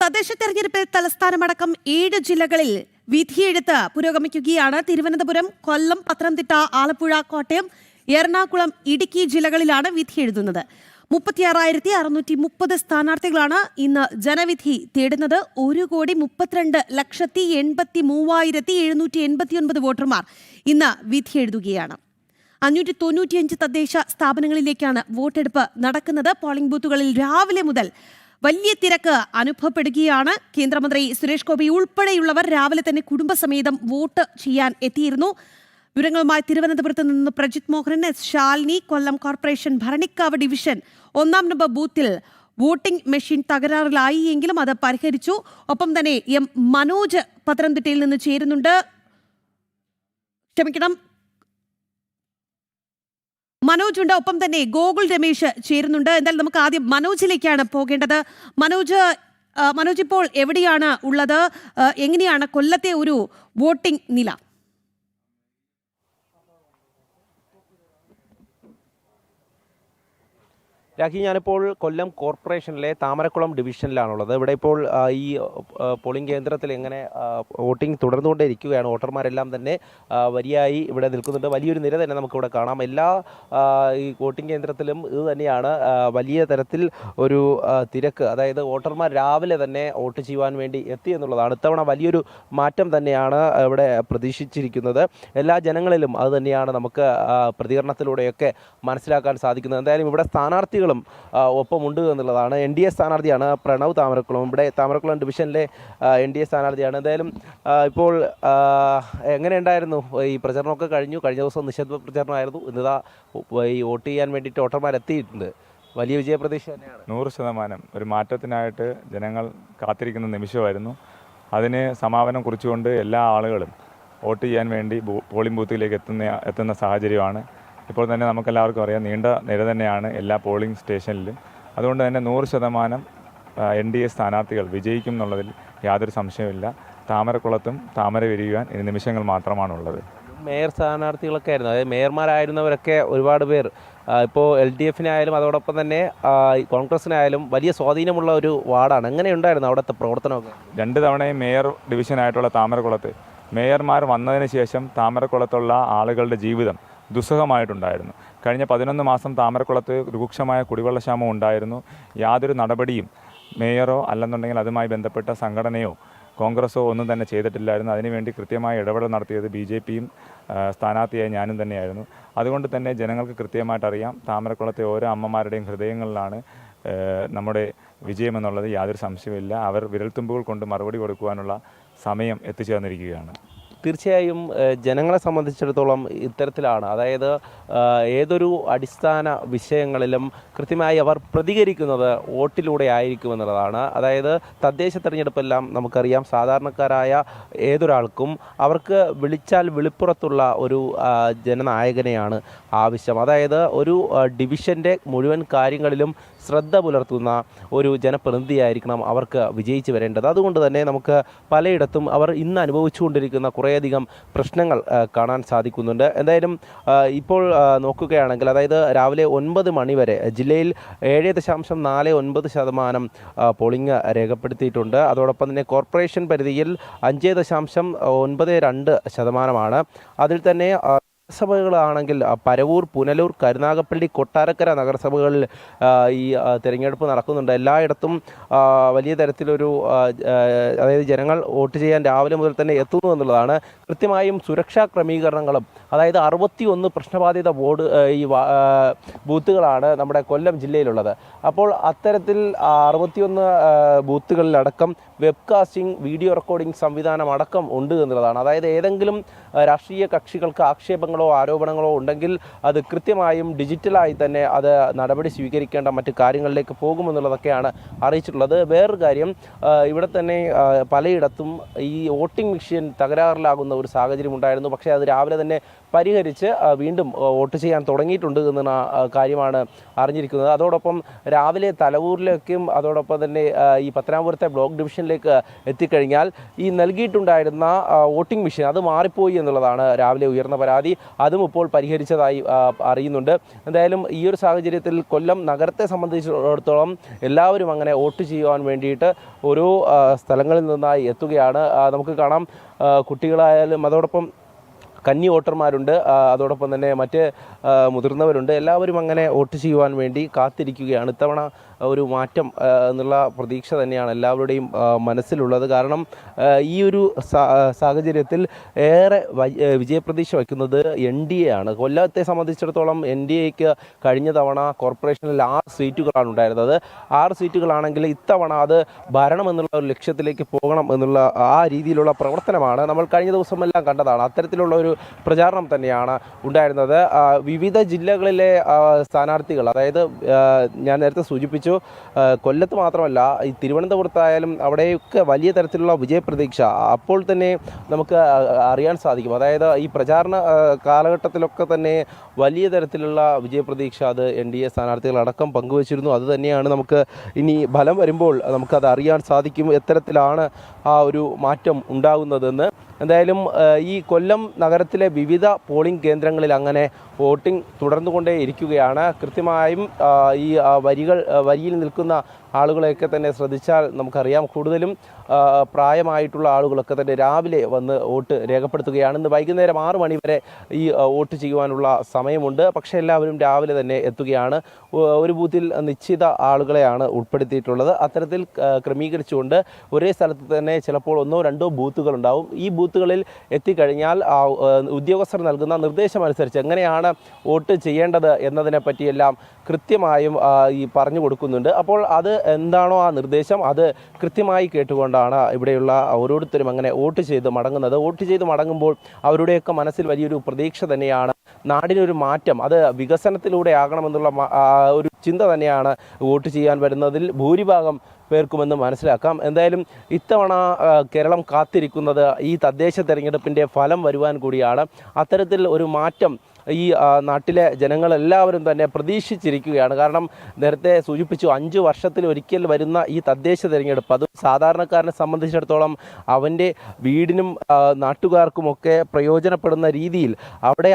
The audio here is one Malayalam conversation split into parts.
തദ്ദേശ തെരഞ്ഞെടുപ്പിൽ തലസ്ഥാനമടക്കം 7 ജില്ലകളിൽ വിധിയെഴുത്ത് പുരോഗമിക്കുകയാണ്. തിരുവനന്തപുരം, കൊല്ലം, പത്തനംതിട്ട, ആലപ്പുഴ, കോട്ടയം, എറണാകുളം, ഇടുക്കി ജില്ലകളിലാണ് വിധിയെഴുതുന്നത്. 36,630 സ്ഥാനാർത്ഥികളാണ് ഇന്ന് ജനവിധി തേടുന്നത്. 1,32,83,789 വോട്ടർമാർ ഇന്ന് വിധിയെഴുതുകയാണ്. 595 തദ്ദേശ സ്ഥാപനങ്ങളിലേക്കാണ് വോട്ടെടുപ്പ് നടക്കുന്നത്. പോളിംഗ് ബൂത്തുകളിൽ രാവിലെ മുതൽ വലിയ തിരക്ക് അനുഭവപ്പെടുകയാണ്. കേന്ദ്രമന്ത്രി സുരേഷ് ഗോപി ഉൾപ്പെടെയുള്ളവർ രാവിലെ തന്നെ കുടുംബസമേതം വോട്ട് ചെയ്യാൻ എത്തിയിരുന്നു. വിവരങ്ങളുമായി തിരുവനന്തപുരത്ത് നിന്ന് പ്രജിത് മോഹൻ, എസ് ശാലിനി. കൊല്ലം കോർപ്പറേഷൻ ഭരണിക്കാവ് ഡിവിഷൻ 1-ാം നമ്പർ ബൂത്തിൽ വോട്ടിംഗ് മെഷീൻ തകരാറിലായി എങ്കിലും അത് പരിഹരിച്ചു. ഒപ്പം തന്നെ എം മനോജ് പത്തനംതിട്ടയിൽ നിന്ന് ചേരുന്നുണ്ട്. മനോജ് ഉണ്ട്, ഒപ്പം തന്നെ ഗോകുൽ രമേശ് ചേരുന്നുണ്ട്. എന്തായാലും നമുക്ക് ആദ്യം മനോജിലേക്കാണ് പോകേണ്ടത്. മനോജ് ഇപ്പോൾ എവിടെയാണ് ഉള്ളത്? എങ്ങനെയാണ് കൊല്ലത്തെ ഒരു വോട്ടിംഗ് നില? രാഖി, ഞാനിപ്പോൾ കൊല്ലം കോർപ്പറേഷനിലെ താമരക്കുളം ഡിവിഷനിലാണുള്ളത്. ഇവിടെ ഇപ്പോൾ ഈ പോളിംഗ് കേന്ദ്രത്തിൽ എങ്ങനെ വോട്ടിംഗ് തുടർന്നുകൊണ്ടേയിരിക്കുകയാണ്. വോട്ടർമാരെല്ലാം തന്നെ വരിയായി ഇവിടെ നിൽക്കുന്നുണ്ട്. വലിയൊരു നിര തന്നെ നമുക്കിവിടെ കാണാം. എല്ലാ ഈ വോട്ടിംഗ് കേന്ദ്രത്തിലും ഇത് തന്നെയാണ്, വലിയ തരത്തിൽ ഒരു തിരക്ക്. അതായത് വോട്ടർമാർ രാവിലെ തന്നെ വോട്ട് ചെയ്യുവാൻ വേണ്ടി എത്തി എന്നുള്ളതാണ്. ഇത്തവണ വലിയൊരു മാറ്റം തന്നെയാണ് ഇവിടെ പ്രതീക്ഷിച്ചിരിക്കുന്നത്. എല്ലാ ജനങ്ങളിലും അത് തന്നെയാണ് നമുക്ക് പ്രതികരണത്തിലൂടെയൊക്കെ മനസ്സിലാക്കാൻ സാധിക്കുന്നത്. എന്തായാലും ഇവിടെ സ്ഥാനാർത്ഥികളും ഒപ്പമുണ്ട് എന്നുള്ളതാണ്. NDA സ്ഥാനാർത്ഥിയാണ് പ്രണവ് താമരക്കുളം. ഇവിടെ താമരക്കുളം ഡിവിഷനിലെ NDA സ്ഥാനാർത്ഥിയാണ്. എന്തായാലും ഇപ്പോൾ എങ്ങനെയുണ്ടായിരുന്നു ഈ പ്രചരണമൊക്കെ? കഴിഞ്ഞ ദിവസം നിശബ്ദ പ്രചരണമായിരുന്നു. ഇന്നിതാ ഈ വോട്ട് ചെയ്യാൻ വേണ്ടിയിട്ട് വോട്ടർമാർ എത്തിയിട്ടുണ്ട്. വലിയ വിജയപ്രതീക്ഷ തന്നെയാണ്. 100% ഒരു മാറ്റത്തിനായിട്ട് ജനങ്ങൾ കാത്തിരിക്കുന്ന നിമിഷമായിരുന്നു. അതിന് സമാപനം കുറിച്ചുകൊണ്ട് എല്ലാ ആളുകളും വോട്ട് ചെയ്യാൻ വേണ്ടി പോളിംഗ് ബൂത്തിലേക്ക് എത്തുന്ന സാഹചര്യമാണ്. ഇപ്പോൾ തന്നെ നമുക്കെല്ലാവർക്കും അറിയാം, നീണ്ട നിര തന്നെയാണ് എല്ലാ പോളിംഗ് സ്റ്റേഷനിലും. അതുകൊണ്ട് തന്നെ 100% NDA സ്ഥാനാർത്ഥികൾ വിജയിക്കും എന്നുള്ളതിൽ യാതൊരു സംശയമില്ല. താമരക്കുളത്തും താമര വിരിയുവാൻ ഇനി നിമിഷങ്ങൾ മാത്രമാണുള്ളത്. മേയർ സ്ഥാനാർത്ഥികളൊക്കെ ആയിരുന്നു, അതായത് മേയർമാരായിരുന്നവരൊക്കെ ഒരുപാട് പേർ ഇപ്പോൾ LDFനായാലും അതോടൊപ്പം തന്നെ കോൺഗ്രസിനായാലും വലിയ സ്വാധീനമുള്ള ഒരു വാർഡാണ്. എങ്ങനെയുണ്ടായിരുന്നു അവിടുത്തെ പ്രവർത്തനമൊക്കെ? 2 തവണയും മേയർ ഡിവിഷനായിട്ടുള്ള താമരക്കുളത്ത് മേയർമാർ വന്നതിന് ശേഷം താമരക്കുളത്തുള്ള ആളുകളുടെ ജീവിതം ദുസ്സഹമായിട്ടുണ്ടായിരുന്നു. കഴിഞ്ഞ 11 മാസം താമരക്കുളത്ത് രൂക്ഷമായ കുടിവെള്ളക്ഷാമം ഉണ്ടായിരുന്നു. യാതൊരു നടപടിയും മേയറോ അല്ലെന്നുണ്ടെങ്കിൽ അതുമായി ബന്ധപ്പെട്ട സംഘടനയോ കോൺഗ്രസോ ഒന്നും തന്നെ ചെയ്തിട്ടില്ലായിരുന്നു. അതിനുവേണ്ടി കൃത്യമായ ഇടപെടൽ നടത്തിയത് BJPയും സ്ഥാനാർത്ഥിയായ ഞാനും തന്നെയായിരുന്നു. അതുകൊണ്ട് തന്നെ ജനങ്ങൾക്ക് കൃത്യമായിട്ടറിയാം, താമരക്കുളത്തെ ഓരോ അമ്മമാരുടെയും ഹൃദയങ്ങളിലാണ് നമ്മുടെ വിജയമെന്നുള്ളത് യാതൊരു സംശയമില്ല. അവർ വിരൽത്തുമ്പുകൾ കൊണ്ട് മറുപടി കൊടുക്കുവാനുള്ള സമയം എത്തിച്ചേർന്നിരിക്കുകയാണ്. തീർച്ചയായും ജനങ്ങളെ സംബന്ധിച്ചിടത്തോളം ഇത്തരത്തിലാണ്. അതായത് ഏതൊരു അടിസ്ഥാന വിഷയങ്ങളിലും കൃത്യമായി അവർ പ്രതികരിക്കുന്നത് വോട്ടിലൂടെ ആയിരിക്കുമെന്നുള്ളതാണ്. അതായത് തദ്ദേശ തെരഞ്ഞെടുപ്പെല്ലാം നമുക്കറിയാം, സാധാരണക്കാരായ ഏതൊരാൾക്കും അവർക്ക് വിളിച്ചാൽ വിളിപ്പുറത്തുള്ള ഒരു ജനനായകനെയാണ് ആവശ്യം. അതായത് ഒരു ഡിവിഷൻ്റെ മുഴുവൻ കാര്യങ്ങളിലും ശ്രദ്ധ പുലർത്തുന്ന ഒരു ജനപ്രതിനിധിയായിരിക്കണം അവർക്ക് വിജയിച്ച് വരേണ്ടത്. അതുകൊണ്ട് തന്നെ നമുക്ക് പലയിടത്തും അവർ ഇന്ന് അനുഭവിച്ചുകൊണ്ടിരിക്കുന്ന കുറേയധികം പ്രശ്നങ്ങൾ കാണാൻ സാധിക്കുന്നുണ്ട്. എന്തായാലും ഇപ്പോൾ നോക്കുകയാണെങ്കിൽ, അതായത് രാവിലെ 9 മണി വരെ ജില്ലയിൽ 7.49% പോളിംഗ് രേഖപ്പെടുത്തിയിട്ടുണ്ട്. അതോടൊപ്പം തന്നെ കോർപ്പറേഷൻ പരിധിയിൽ 5.92%. അതിൽ തന്നെ നഗരസഭകളാണെങ്കിൽ പരവൂർ, പുനലൂർ, കരുനാഗപ്പള്ളി, കൊട്ടാരക്കര നഗരസഭകളിൽ ഈ തിരഞ്ഞെടുപ്പ് നടക്കുന്നുണ്ട്. എല്ലായിടത്തും വലിയ തരത്തിലൊരു അതായത് ജനങ്ങൾ വോട്ട് ചെയ്യാൻ രാവിലെ മുതൽ തന്നെ എത്തുന്നു എന്നുള്ളതാണ്. കൃത്യമായും സുരക്ഷാ ക്രമീകരണങ്ങളും, അതായത് 61 പ്രശ്നബാധിത ബൂത്തുകളാണ് നമ്മുടെ കൊല്ലം ജില്ലയിലുള്ളത്. അപ്പോൾ അത്തരത്തിൽ 61 ബൂത്തുകളിലടക്കം വെബ്കാസ്റ്റിംഗ്, വീഡിയോ റെക്കോർഡിംഗ് സംവിധാനം അടക്കം ഉണ്ട് എന്നുള്ളതാണ്. അതായത് ഏതെങ്കിലും രാഷ്ട്രീയ കക്ഷികൾക്ക് ആക്ഷേപങ്ങളോ ആരോപണങ്ങളോ ഉണ്ടെങ്കിൽ അത് കൃത്യമായും ഡിജിറ്റലായി തന്നെ അത് നടപടി സ്വീകരിക്കേണ്ട മറ്റ് കാര്യങ്ങളിലേക്ക് പോകുമെന്നുള്ളതൊക്കെയാണ് അറിയിച്ചിട്ടുള്ളത്. വേറൊരു കാര്യം, ഇവിടെ തന്നെ പലയിടത്തും ഈ വോട്ടിംഗ് മെഷീൻ തകരാറിലാകുന്ന ഒരു സാഹചര്യം ഉണ്ടായിരുന്നു. പക്ഷേ അത് രാവിലെ തന്നെ പരിഹരിച്ച് വീണ്ടും വോട്ട് ചെയ്യാൻ തുടങ്ങിയിട്ടുണ്ട് എന്ന കാര്യമാണ് അറിഞ്ഞിരിക്കുന്നത്. അതോടൊപ്പം രാവിലെ തലവൂരിലേക്കും അതോടൊപ്പം തന്നെ ഈ പത്തനാപുരത്തെ ബ്ലോക്ക് ഡിവിഷനിലേക്ക് എത്തിക്കഴിഞ്ഞാൽ ഈ നൽകിയിട്ടുണ്ടായിരുന്ന വോട്ടിംഗ് മെഷീൻ അത് മാറിപ്പോയി എന്നുള്ളതാണ് രാവിലെ ഉയർന്ന പരാതി. അതും ഇപ്പോൾ പരിഹരിച്ചതായി അറിയുന്നുണ്ട്. എന്തായാലും ഈ ഒരു സാഹചര്യത്തിൽ കൊല്ലം നഗരത്തെ സംബന്ധിച്ചിടത്തോളം എല്ലാവരും അങ്ങനെ വോട്ട് ചെയ്യുവാൻ വേണ്ടിയിട്ട് ഓരോ സ്ഥലങ്ങളിൽ നിന്നായി എത്തുകയാണ്. നമുക്ക് കാണാം കുട്ടികളായാലും അതോടൊപ്പം കന്നി വോട്ടർമാരുണ്ട്, അതോടൊപ്പം തന്നെ മറ്റ് മുതിർന്നവരുണ്ട്. എല്ലാവരും അങ്ങനെ വോട്ട് ചെയ്യുവാൻ വേണ്ടി കാത്തിരിക്കുകയാണ്. ഇത്തവണ ഒരു മാറ്റം എന്നുള്ള പ്രതീക്ഷ തന്നെയാണ് എല്ലാവരുടെയും മനസ്സിലുള്ളത്. കാരണം ഈ ഒരു സാഹചര്യത്തിൽ ഏറെ വിജയപ്രതീക്ഷ വയ്ക്കുന്നത് NDA ആണ്. കൊല്ലത്തെ സംബന്ധിച്ചിടത്തോളം NDAക്ക് കഴിഞ്ഞ തവണ കോർപ്പറേഷനിൽ 6 സീറ്റുകളാണ് ഉണ്ടായിരുന്നത്. 6 സീറ്റുകളാണെങ്കിൽ ഇത്തവണ അത് ഭരണം എന്നുള്ള ഒരു ലക്ഷ്യത്തിലേക്ക് പോകണം എന്നുള്ള ആ രീതിയിലുള്ള പ്രവർത്തനമാണ് നമ്മൾ കഴിഞ്ഞ ദിവസമെല്ലാം കണ്ടതാണ്. അത്തരത്തിലുള്ള ഒരു പ്രചാരണം തന്നെയാണ് ഉണ്ടായിരുന്നത്. വിവിധ ജില്ലകളിലെ സ്ഥാനാർത്ഥികൾ, അതായത് ഞാൻ നേരത്തെ സൂചിപ്പിച്ചു, കൊല്ലത്ത് മാത്രമല്ല ഈ തിരുവനന്തപുരത്തായാലും അവിടെയൊക്കെ വലിയ തരത്തിലുള്ള വിജയപ്രതീക്ഷ അപ്പോൾ തന്നെ നമുക്ക് അറിയാൻ സാധിക്കും. അതായത് ഈ പ്രചാരണ കാലഘട്ടത്തിലൊക്കെ തന്നെ വലിയ തരത്തിലുള്ള വിജയപ്രതീക്ഷ അത് NDA സ്ഥാനാർത്ഥികളടക്കം പങ്കുവച്ചിരുന്നു. അതുതന്നെയാണ് നമുക്ക് ഇനി ഫലം വരുമ്പോൾ നമുക്കത് അറിയാൻ സാധിക്കും എത്തരത്തിലാണ് ആ ഒരു മാറ്റം ഉണ്ടാകുന്നതെന്ന്. എന്തായാലും ഈ കൊല്ലം നഗരത്തിലെ വിവിധ പോളിംഗ് കേന്ദ്രങ്ങളിൽ അങ്ങനെ വോട്ടിംഗ് തുടർന്നുകൊണ്ടേ ഇരിക്കുകയാണ്. കൃത്യമായും ഈ വരിയിൽ നിൽക്കുന്ന ആളുകളെയൊക്കെ തന്നെ ശ്രദ്ധിച്ചാൽ നമുക്കറിയാം, കൂടുതലും പ്രായമായിട്ടുള്ള ആളുകളൊക്കെ തന്നെ രാവിലെ വന്ന് വോട്ട് രേഖപ്പെടുത്തുകയാണ്. ഇന്ന് വൈകുന്നേരം 6 മണി വരെ ഈ വോട്ട് ചെയ്യുവാനുള്ള സമയമുണ്ട്. പക്ഷേ എല്ലാവരും രാവിലെ തന്നെ എത്തുകയാണ്. ഒരു ബൂത്തിൽ നിശ്ചിത ആളുകളെയാണ് ഉൾപ്പെടുത്തിയിട്ടുള്ളത്. അത്തരത്തിൽ ക്രമീകരിച്ചുകൊണ്ട് ഒരേ സ്ഥലത്ത് തന്നെ ചിലപ്പോൾ 1-2 ബൂത്തുകൾ ഉണ്ടാവും. ഈ ബൂത്തുകളിൽ എത്തിക്കഴിഞ്ഞാൽ ഉദ്യോഗസ്ഥർ നൽകുന്ന നിർദ്ദേശമനുസരിച്ച് എങ്ങനെയാണ് വോട്ട് ചെയ്യേണ്ടത് എന്നതിനെ പറ്റിയെല്ലാം കൃത്യമായും ഈ പറഞ്ഞു കൊടുക്കുന്നുണ്ട്. അപ്പോൾ അത് എന്താണോ ആ നിർദ്ദേശം അത് കൃത്യമായി കേട്ടുകൊണ്ടാണ് ഇവിടെയുള്ള ഓരോരുത്തരും അങ്ങനെ വോട്ട് ചെയ്ത് മടങ്ങുന്നത്. വോട്ട് ചെയ്ത് മടങ്ങുമ്പോൾ അവരുടെയൊക്കെ മനസ്സിൽ വലിയൊരു പ്രതീക്ഷ തന്നെയാണ്. നാടിനൊരു മാറ്റം അത് വികസനത്തിലൂടെ ആകണമെന്നുള്ള ഒരു ചിന്ത തന്നെയാണ് വോട്ട് ചെയ്യാൻ വരുന്നതിൽ ഭൂരിഭാഗം പേർക്കുമെന്ന് മനസ്സിലാക്കാം. എന്തായാലും ഇത്തവണ കേരളം കാത്തിരിക്കുന്നത് ഈ തദ്ദേശ തെരഞ്ഞെടുപ്പിൻ്റെ ഫലം വരുവാൻ കൂടിയാണ്. അത്തരത്തിൽ ഒരു മാറ്റം ഈ നാട്ടിലെ ജനങ്ങളെല്ലാവരും തന്നെ പ്രതീക്ഷിച്ചിരിക്കുകയാണ്. കാരണം നേരത്തെ സൂചിപ്പിച്ചു, 5 വർഷത്തിൽ ഒരിക്കൽ വരുന്ന ഈ തദ്ദേശ തിരഞ്ഞെടുപ്പ് അത് സാധാരണക്കാരനെ സംബന്ധിച്ചിടത്തോളം അവൻ്റെ വീടിനും നാട്ടുകാർക്കുമൊക്കെ പ്രയോജനപ്പെടുന്ന രീതിയിൽ അവിടെ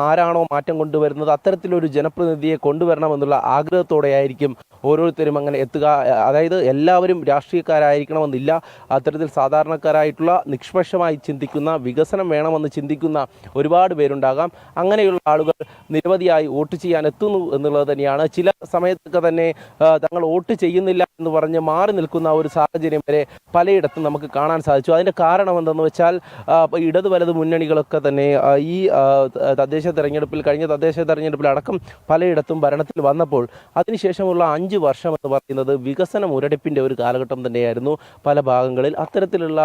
ആരാണോ മാറ്റം കൊണ്ടുവരുന്നത് അത്തരത്തിലൊരു ജനപ്രതിനിധിയെ കൊണ്ടുവരണമെന്നുള്ള ആഗ്രഹത്തോടെയായിരിക്കും ഓരോരുത്തരും അങ്ങനെ എത്തുക. അതായത് എല്ലാവരും രാഷ്ട്രീയക്കാരായിരിക്കണമെന്നില്ല. അത്തരത്തിൽ സാധാരണക്കാരായിട്ടുള്ള നിഷ്പക്ഷമായി ചിന്തിക്കുന്ന വികസനം വേണമെന്ന് ചിന്തിക്കുന്ന ഒരുപാട് പേരുണ്ടാകാം. അങ്ങനെയുള്ള ആളുകൾ നിരവധിയായി വോട്ട് ചെയ്യാൻ എത്തുന്നു എന്നുള്ളത് തന്നെയാണ്. ചില സമയത്തൊക്കെ തന്നെ തങ്ങൾ വോട്ട് ചെയ്യുന്നില്ല എന്ന് പറഞ്ഞ് മാറി നിൽക്കുന്ന ഒരു സാഹചര്യം വരെ പലയിടത്തും നമുക്ക് കാണാൻ സാധിച്ചു. അതിൻ്റെ കാരണം എന്തെന്ന് വെച്ചാൽ ഇടത് വലത് മുന്നണികളൊക്കെ തന്നെ ഈ കഴിഞ്ഞ തദ്ദേശ തെരഞ്ഞെടുപ്പിൽ അടക്കം പലയിടത്തും ഭരണത്തിൽ വന്നപ്പോൾ അതിനുശേഷമുള്ള 5 വർഷം എന്ന് പറയുന്നത് വികസന മുരടിപ്പിൻ്റെ ഒരു കാലഘട്ടം തന്നെയായിരുന്നു പല ഭാഗങ്ങളിൽ. അത്തരത്തിലുള്ള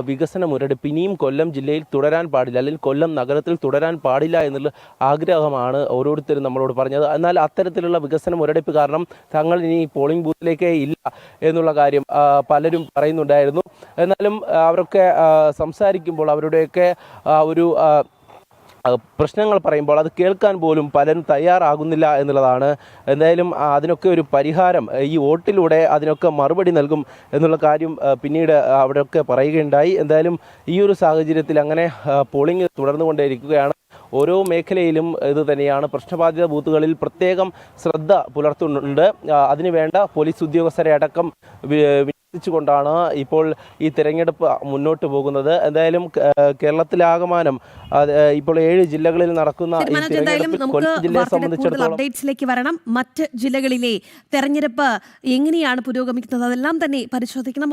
വികസന മുരടിപ്പ് ഇനിയും കൊല്ലം ജില്ലയിൽ തുടരാൻ പാടില്ല, അല്ലെങ്കിൽ കൊല്ലം നഗരത്തിൽ തുടരാൻ പാടില്ല എന്നുള്ള ആഗ്രഹമാണ് ഓരോരുത്തരും നമ്മളോട് പറഞ്ഞത്. എന്നാൽ അത്തരത്തിലുള്ള വികസന മുരടിപ്പ് കാരണം തങ്ങൾ ഇനി പോളിംഗ് ബൂത്തിലേക്കേ ഇല്ല എന്നുള്ള കാര്യം പലരും പറയുന്നുണ്ടായിരുന്നു. എന്നാലും അവരൊക്കെ സംസാരിക്കുമ്പോൾ അവരുടെയൊക്കെ ഒരു പ്രശ്നങ്ങൾ പറയുമ്പോൾ അത് കേൾക്കാൻ പോലും പലരും തയ്യാറാകുന്നില്ല എന്നുള്ളതാണ്. എന്തായാലും അതിനൊക്കെ ഒരു പരിഹാരം ഈ വോട്ടിലൂടെ അതിനൊക്കെ മറുപടി നൽകും എന്നുള്ള കാര്യം പിന്നീട് അവിടെയൊക്കെ പറയുകയുണ്ടായി. എന്തായാലും ഈ ഒരു സാഹചര്യത്തിൽ അങ്ങനെ പോളിംഗ് തുടർന്നുകൊണ്ടേയിരിക്കുകയാണ്. ഓരോ മേഖലയിലും ഇത് തന്നെയാണ്. പ്രശ്നബാധിത ബൂത്തുകളിൽ പ്രത്യേകം ശ്രദ്ധ പുലർത്തുന്നുണ്ട്. അതിനുവേണ്ട പോലീസ് ഉദ്യോഗസ്ഥരെ അടക്കം ാണ് ഇപ്പോൾ ഈ തിരഞ്ഞെടുപ്പ് മുന്നോട്ട് പോകുന്നത്. എന്തായാലും കേരളത്തിലാകമാനം ഇപ്പോൾ 7 ജില്ലകളിൽ നടക്കുന്ന ഈ തിരഞ്ഞെടുപ്പിൽ കൊല്ലം ജില്ലയെ സംബന്ധിച്ചിടത്തോളം അപ്ഡേറ്റ്സിലേക്ക് വരണം. മറ്റ് ജില്ലകളിലെ തെരഞ്ഞെടുപ്പ് എങ്ങനെയാണ് പുരോഗമിക്കുന്നത് അതെല്ലാം തന്നെ പരിശോധിക്കണം.